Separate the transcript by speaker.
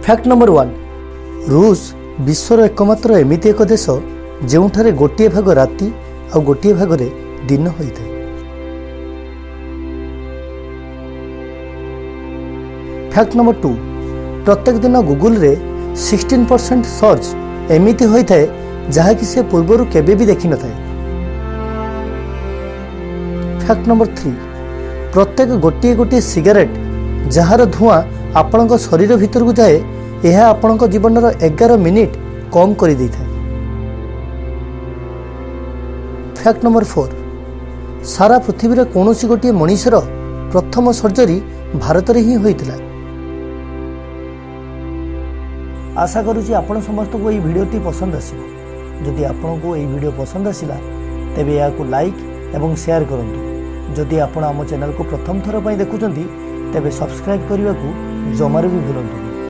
Speaker 1: Fact number 1 रूस विश्वर एकमात्र एमिति एक देश जोठारे गोटे भाग राति आ गोटे भाग रे दिन होता है। फैक्ट नंबर 2 प्रत्येक दिन गूगल रे 16% सर्च एमिति होता है जहाँकि से पूर्वर केबे भी देखि न थाए। फैक्ट नंबर 3 प्रत्येक गोटे गोटे सिगारेट जार धुआं आपण शरीर भीतर को जाए यह आपण जीवन 11 मिनिट कम कर दे था। फैक्ट नंबर 4 सारा पृथ्वी रे कौन सी गोटे मनीषर प्रथम सर्जरी भारत में ही होता। आशा करुँची आपण समस्त को ये वीडियोटी पसंद आसिबो। जदि आपण को ये वीडियो पसंद आसिला तेबे या को लाइक एवं शेयर करंतु। जदि आपण आम चैनल को प्रथम थर पई देखुचंती तेबे सब्सक्राइब करने को जमार भी भूलंतु।